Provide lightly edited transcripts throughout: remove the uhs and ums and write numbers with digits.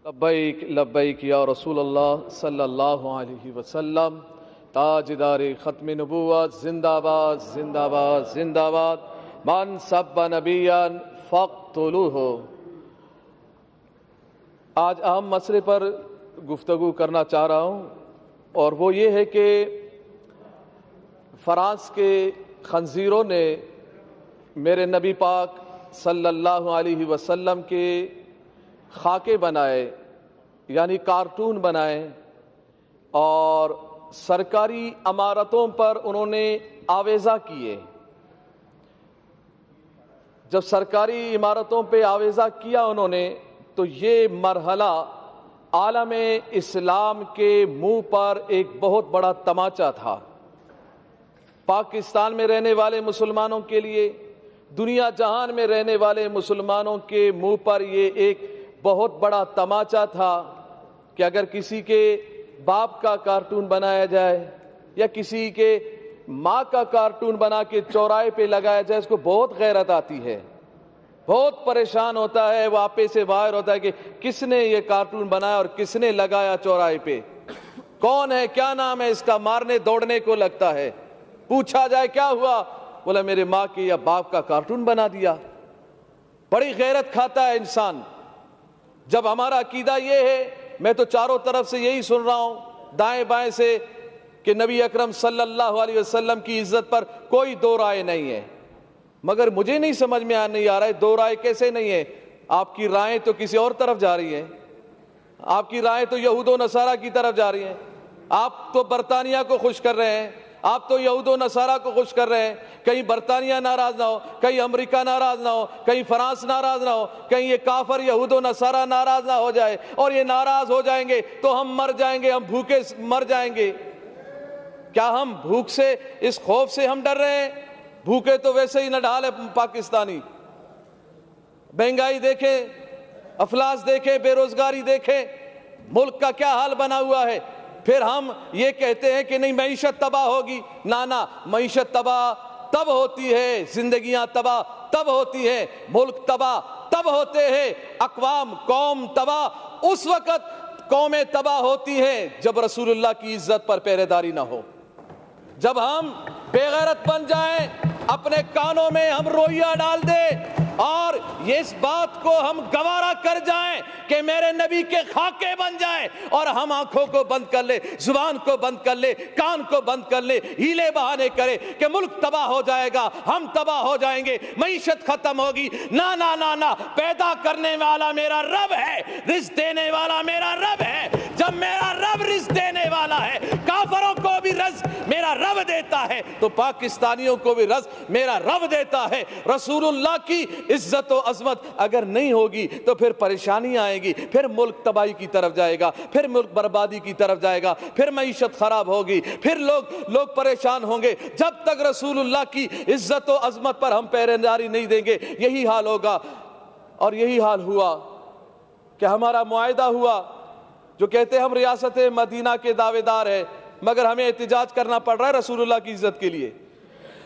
لبیک لبیک یا رسول اللہ صلی اللہ علیہ وسلم، تاجدار ختم نبوت، زندہ باد زندہ باد زندہ باد، من سب نبیا فاقتلوہ۔ آج اہم مسئلے پر گفتگو کرنا چاہ رہا ہوں، اور وہ یہ ہے کہ فرانس کے خنزیروں نے میرے نبی پاک صلی اللہ علیہ وسلم کے خاکے بنائے، یعنی کارٹون بنائے، اور سرکاری عمارتوں پر انہوں نے آویزہ کیے۔ جب سرکاری عمارتوں پہ آویزہ کیا انہوں نے، تو یہ مرحلہ عالم اسلام کے منہ پر ایک بہت بڑا تماچا تھا۔ پاکستان میں رہنے والے مسلمانوں کے لیے، دنیا جہان میں رہنے والے مسلمانوں کے منہ پر یہ ایک بہت بڑا تماچا تھا کہ اگر کسی کے باپ کا کارٹون بنایا جائے یا کسی کے ماں کا کارٹون بنا کے چوراہے پہ لگایا جائے، اس کو بہت غیرت آتی ہے، بہت پریشان ہوتا ہے، وہ آپے سے باہر ہوتا ہے کہ کس نے یہ کارٹون بنایا اور کس نے لگایا چوراہے پہ، کون ہے، کیا نام ہے اس کا، مارنے دوڑنے کو لگتا ہے۔ پوچھا جائے کیا ہوا، بولا میرے ماں کے یا باپ کا کارٹون بنا دیا۔ بڑی غیرت کھاتا ہے انسان۔ جب ہمارا عقیدہ یہ ہے، میں تو چاروں طرف سے یہی سن رہا ہوں، دائیں بائیں سے، کہ نبی اکرم صلی اللہ علیہ وسلم کی عزت پر کوئی دو رائے نہیں ہے، مگر مجھے نہیں سمجھ میں نہیں آ رہا ہے دو رائے کیسے نہیں ہے۔ آپ کی رائیں تو کسی اور طرف جا رہی ہیں، آپ کی رائیں تو یہود و نصارہ کی طرف جا رہی ہیں۔ آپ تو برطانیہ کو خوش کر رہے ہیں، آپ تو یہود و نصارہ کو خوش کر رہے ہیں۔ کہیں برطانیہ ناراض نہ ہو، کہیں امریکہ ناراض نہ ہو، کہیں فرانس ناراض نہ ہو، کہیں یہ کافر یہود و نصارہ ناراض نہ ہو جائے، اور یہ ناراض ہو جائیں گے تو ہم مر جائیں گے، ہم بھوکے مر جائیں گے۔ کیا ہم بھوک سے، اس خوف سے ہم ڈر رہے ہیں؟ بھوکے تو ویسے ہی نہ ڈھال ہے پاکستانی۔ مہنگائی دیکھیں، افلاس دیکھیں، بے روزگاری دیکھیں، ملک کا کیا حال بنا ہوا ہے۔ پھر ہم یہ کہتے ہیں کہ نہیں معیشت تباہ ہوگی۔ نہ، معیشت تباہ تب ہوتی ہے، زندگیاں تباہ تب ہوتی ہیں، ملک تباہ تب ہوتے ہیں، اقوام قوم تباہ اس وقت قومیں تباہ ہوتی ہیں جب رسول اللہ کی عزت پر پہرے داری نہ ہو، جب ہم بے غیرت بن جائیں، اپنے کانوں میں ہم روئیہ ڈال دیں اور اس بات کو ہم گوارا کر جائیں کہ میرے نبی کے خاکے بن جائیں، اور ہم آنکھوں کو بند کر لے، زبان کو بند کر لے، کان کو بند کر لے، ہیلے بہانے کرے کہ ملک تباہ ہو جائے گا، ہم تباہ ہو جائیں گے، معیشت ختم ہوگی۔ نہ، پیدا کرنے والا میرا رب ہے، رزق دینے والا میرا رب ہے۔ جب میرا رب رزق دینے والا ہے، کافروں کو بھی رزق میرا رب دیتا ہے، تو پاکستانیوں کو بھی رزق میرا رب دیتا ہے۔ رسول اللہ کی عزت و عظمت اگر نہیں ہوگی تو پھر پریشانی آئے گی، پھر ملک تباہی کی طرف جائے گا، پھر ملک بربادی کی طرف جائے گا، پھر معیشت خراب ہوگی، پھر لوگ پریشان ہوں گے۔ جب تک رسول اللہ کی عزت و عظمت پر ہم پہرے داری نہیں دیں گے، یہی حال ہوگا۔ اور یہی حال ہوا کہ ہمارا معاہدہ ہوا، جو کہتے ہیں ہم ریاست مدینہ کے دعوے دار ہیں، مگر ہمیں احتجاج کرنا پڑ رہا ہے رسول اللہ کی عزت کے لیے۔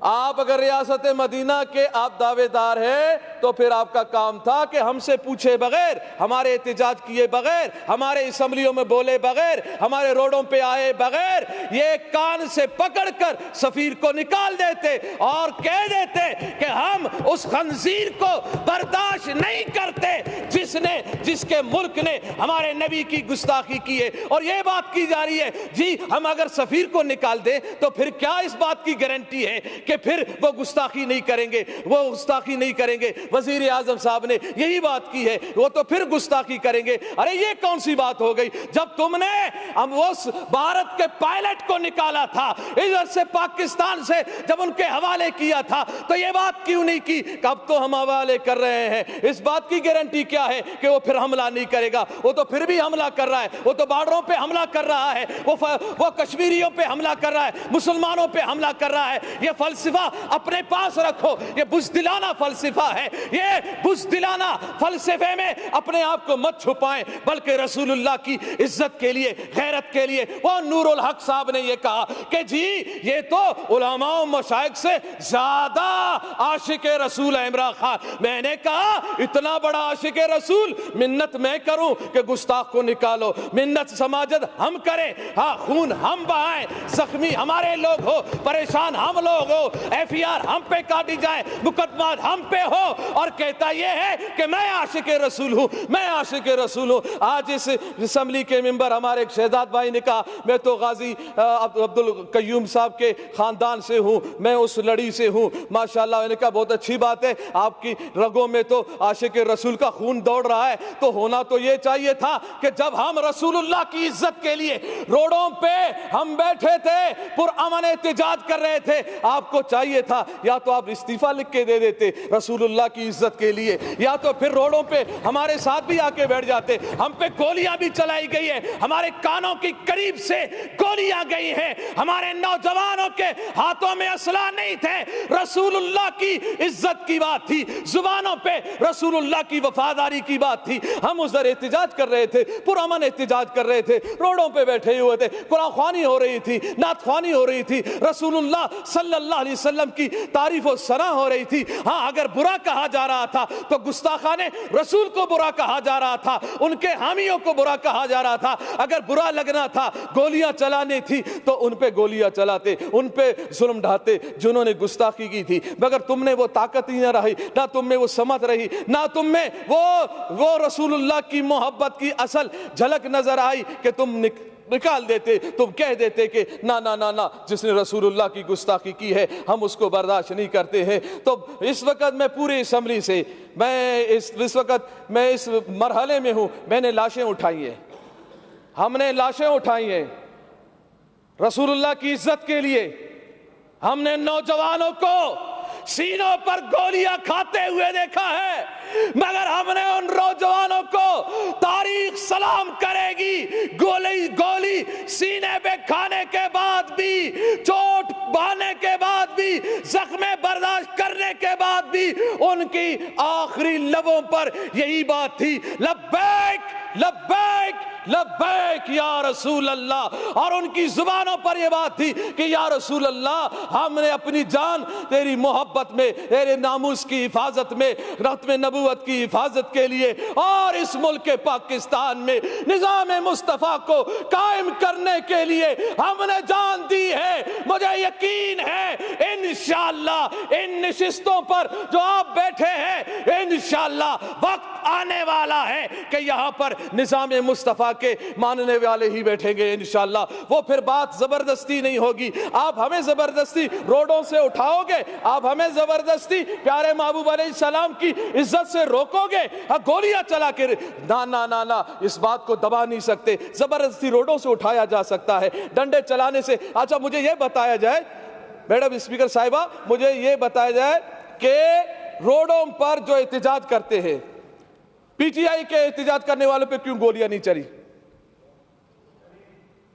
آپ اگر ریاست مدینہ کے آپ دعوے دار ہیں تو پھر آپ کا کام تھا کہ ہم سے پوچھے بغیر، ہمارے احتجاج کیے بغیر، ہمارے اسمبلیوں میں بولے بغیر، ہمارے روڈوں پہ آئے بغیر، یہ کان سے پکڑ کر سفیر کو نکال دیتے اور کہہ دیتے کہ ہم اس خنزیر کو برداشت نہیں کرتے جس کے ملک نے ہمارے نبی کی گستاخی کی ہے۔ اور یہ بات کی جا رہی ہے جی ہم اگر سفیر کو نکال دیں تو پھر کیا اس بات کی گارنٹی ہے کہ پھر وہ گستاخی نہیں کریں گے، وہ گستاخی نہیں کریں گے۔ وزیر اعظم صاحب نے یہی بات کی ہے، وہ تو پھر گستاخی کریں گے۔ ارے یہ کون سی بات ہو گئی؟ جب تم نے اس بھارت کے پائلٹ کو نکالا تھا ادھر سے پاکستان سے، جب ان کے حوالے کیا تھا تو یہ بات کیوں نہیں کی کہ اب تو ہم حوالے کر رہے ہیں؟ اس بات کی گارنٹی کیا ہے کہ وہ پھر حملہ نہیں کرے گا؟ وہ تو پھر بھی حملہ کر رہا ہے، وہ تو بارڈروں پہ حملہ کر رہا ہے، وہ کشمیریوں پہ حملہ کر رہا ہے، مسلمانوں پہ حملہ کر رہا ہے۔ یہ فلسفہ اپنے پاس رکھو، یہ بزدلانہ فلسفہ ہے۔ یہ بزدلانہ فلسفے میں اپنے آپ کو مت چھپائیں، بلکہ رسول اللہ کی عزت کے لیے، غیرت کے لیے وہ نور الحق صاحب نے یہ کہا کہ جی یہ تو علماء و مشائخ سے زیادہ عاشق رسول ہے عمران خان۔ میں نے کہا اتنا بڑا عاشق رسول منت میں کروں کہ گستاخ کو نکالو، منت سماجت ہم کریں، ہاں خون ہم بہائیں، زخمی ہمارے لوگ ہو، پریشان ہم لوگ ہو، ایف ای آر ہم پہ کاٹی جائے، مقدمات ہم پہ ہو، اور کہتا یہ ہے کہ میں عاشق رسول ہوں، میں عاشق رسول ہوں۔ آج اس اسمبلی کے ممبر ہمارے ایک شہزاد بھائی نے کہا میں تو غازی عبد القیوم صاحب کے خاندان سے ہوں، میں اس لڑی سے ہوں، ماشاءاللہ۔ میں نے کہا بہت اچھی بات ہے، آپ کی رگوں میں تو عاشق رسول کا خون دوڑ رہا ہے، تو ہونا تو یہ چاہیے تھا کہ جب ہم رسول اللہ کی عزت کے لیے روڈوں پہ ہم بیٹھے تھے، پرامن احتجاج کر رہے تھے، آپ کو چاہیے تھا یا تو آپ استعفیٰ لکھ کے دے دیتے رسول اللہ کی عزت کے لیے، یا تو پھر روڈوں پہ ہمارے ساتھ بھی آ کے بیٹھ جاتے۔ ہم پہ گولیاں بھی چلائی گئی ہے، ہمارے کانوں کی قریب سے گولیاں گئی ہیں، ہمارے نوجوانوں کے ہاتھوں میں اسلحہ نہیں تھے، رسول اللہ کی عزت کی بات تھی، زبانوں پہ رسول اللہ کی وفاداری کی بات تھی۔ ہم ادھر احتجاج کر رہے تھے، پرامن احتجاج کر رہے تھے، روڈوں پہ بیٹھے ہوئے تھے، قرآن خوانی ہو رہی تھی، نعت خوانی ہو رہی تھی، رسول اللہ صلی اللہ علیہ وسلم کی تعریف و ثنا ہو رہی تھی۔ ہاں اگر برا کہا جا رہا تھا تو گستاخان رسول کو برا کہا جا رہا تھا، ان کے حامیوں کو برا کہا جا رہا تھا۔ اگر برا لگنا تھا، گولیاں چلانے تھی تو ان پہ گولیاں چلاتے، ان پہ ظلم ڈھاتے جنہوں نے گستاخی کی تھی، مگر تم نے وہ طاقت ہی نہ رہی، نہ تم میں وہ سمت رہی، نہ تم میں وہ رسول اللہ کی محبت کی اصل جھلک نظر آئی کہ تم نکال دیتے، تم کہہ دیتے کہ نا نا نا نا، جس نے رسول اللہ کی گستاخی کی ہے ہم اس کو برداشت نہیں کرتے ہیں۔ تو اس وقت میں پوری اسمبلی سے اس وقت میں اس مرحلے میں ہوں، میں نے لاشیں اٹھائی ہیں، ہم نے لاشیں اٹھائی ہیں رسول اللہ کی عزت کے لیے۔ ہم نے نوجوانوں کو سینوں پر گولیاں کھاتے ہوئے دیکھا ہے، مگر ہم نے ان نوجوانوں کو تاریخ سلام کرے گی، گولی سینے پہ کھانے کے بعد بھی، چوٹ بہانے کے بعد بھی، زخم برداشت کرنے کے بعد بھی ان کی آخری لبوں پر یہی بات تھی، لبیک لبیک لبیک یا رسول اللہ، اور ان کی زبانوں پر یہ بات تھی کہ یا رسول اللہ ہم نے اپنی جان تیری محبت میں، تیرے ناموس کی حفاظت میں، ختم نبوت کی حفاظت کے لیے اور اس ملک پاکستان میں نظام مصطفیٰ کو قائم کرنے کے لیے ہم نے جان دی ہے۔ مجھے یقین ہے انشاءاللہ ان نشستوں پر جو آپ بیٹھے ہیں، انشاءاللہ وقت آنے والا ہے کہ یہاں پر نظام مصطفیٰ کے ماننے والے ہی بیٹھیں گے انشاءاللہ۔ وہ پھر بات زبردستی نہیں ہوگی، آپ ہمیں زبردستی روڈوں سے اٹھاؤ گے، آپ ہمیں زبردستی پیارے محبوب علیہ السلام کی عزت سے روکو گے، گولیاں چلا کے نا نا نا نا، اس بات کو دبا نہیں سکتے۔ زبردستی روڈوں سے اٹھایا جا سکتا ہے، ڈنڈے چلانے سے۔ اچھا مجھے یہ بتایا جائے میڈم اسپیکر صاحبہ، مجھے یہ بتایا جائے کہ روڈوں پر جو احتجاج کرتے ہیں، پی ٹی آئی کے احتجاج کرنے والوں پہ کیوں گولیاں نہیں چلی؟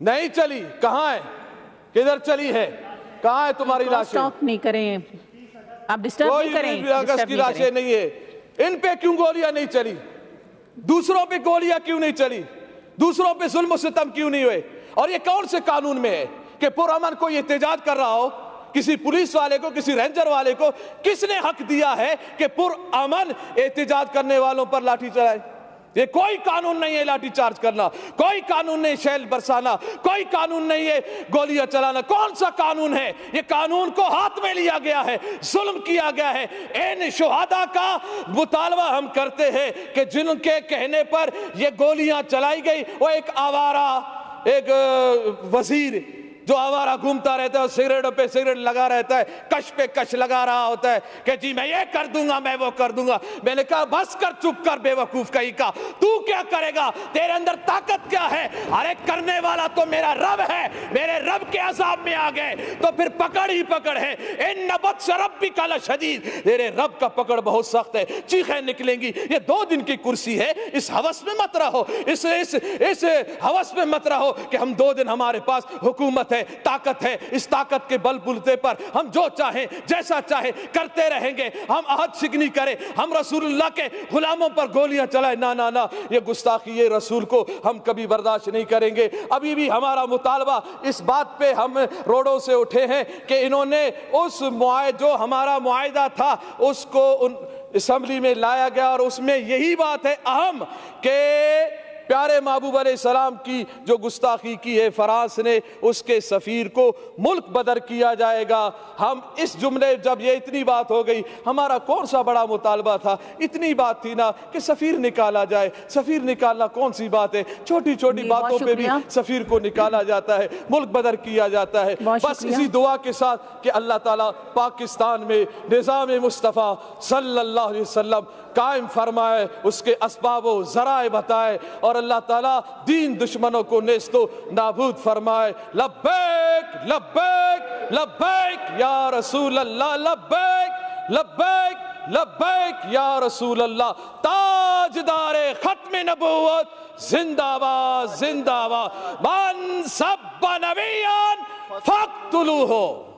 نہیں چلی، کہاں ہے؟ کدھر چلی ہے؟ کہاں ہے تمہاری لاشیں؟ سٹاپ نہیں کریں آپ، ڈسٹرب نہیں کریں، کوئی اگست کی لاشیں نہیں ہے، ان پہ کیوں گولیاں نہیں چلی؟ دوسروں پہ گولیاں کیوں نہیں چلی؟ دوسروں پہ ظلم و ستم کیوں نہیں ہوئے؟ اور یہ کون سے قانون میں ہے کہ پرامن کوئی احتجاج کر رہا ہو، کسی پولیس والے کو، کسی رینجر والے کو کس نے حق دیا ہے کہ پرامن احتجاج کرنے والوں پر لاٹھی چلائے؟ یہ کوئی قانون نہیں ہے لاٹھی چارج کرنا، کوئی قانون نہیں شیل برسانا، کوئی قانون نہیں ہے گولیاں چلانا۔ کون سا قانون ہے؟ یہ قانون کو ہاتھ میں لیا گیا ہے، ظلم کیا گیا ہے۔ ان شہداء کا مطالبہ ہم کرتے ہیں کہ جن کے کہنے پر یہ گولیاں چلائی گئی، وہ ایک آوارہ، ایک وزیر جو آوارہ گھومتا رہتا ہے، سگریٹوں پہ سگریٹ لگا رہتا ہے، کش پہ کش لگا رہا ہوتا ہے کہ جی میں یہ کر دوں گا، میں وہ کر دوں گا۔ میں نے کہا بس کر، چپ کر بے وقوف کہیں کا، تو کیا کرے گا؟ تیرے اندر طاقت کیا ہے؟ ارے کرنے والا تو میرا رب ہے، میرے رب کے عذاب میں آ گئے تو پھر پکڑ ہی پکڑ ہے۔ ان بطش ربک لشدید، تیرے رب کا پکڑ بہت سخت ہے، چیخیں نکلیں گی۔ یہ 2 دن کی کرسی ہے، اس ہوس میں مت رہو، اس ہوس میں مت رہو کہ ہم 2 دن ہمارے پاس حکومت ہے۔ ہے، طاقت ہے، اس طاقت کے بل بوتے پر ہم جو چاہیں جیسا چاہیں کرتے رہیں گے، ہم عہد شکنی کریں، ہم رسول اللہ کے غلاموں پر گولیاں چلائیں، نہ یہ گستاخی یہ رسول کو ہم کبھی برداشت نہیں کریں گے۔ ابھی بھی ہمارا مطالبہ اس بات پہ ہم روڈوں سے اٹھے ہیں کہ انہوں نے اس جو ہمارا معاہدہ تھا اس کو اسمبلی میں لایا گیا، اور اس میں یہی بات ہے اہم کہ پیارے محبوب علیہ السلام کی جو گستاخی کی ہے فرانس نے، اس کے سفیر کو ملک بدر کیا جائے گا۔ ہم اس جملے جب یہ اتنی بات ہو گئی، ہمارا کون سا بڑا مطالبہ تھا، اتنی بات تھی نا کہ سفیر نکالا جائے۔ سفیر نکالنا کون سی بات ہے، چھوٹی چھوٹی باتوں پہ بھی سفیر کو نکالا جاتا ہے، ملک بدر کیا جاتا ہے۔ بس اسی دعا کے ساتھ کہ اللہ تعالیٰ پاکستان میں نظام مصطفیٰ صلی اللہ علیہ وسلم قائم فرمائے، اس کے اسباب و ذرائع بتائے، اور اللہ تعالیٰ دین دشمنوں کو نیست و نابود فرمائے۔ لبیک لبیک لبیک یا رسول اللہ، لبیک لبیک لبیک یا رسول اللہ۔ تاجدار ختم نبوت زندہ باد زندہ باد، من سب نبیان فاقتلوہ۔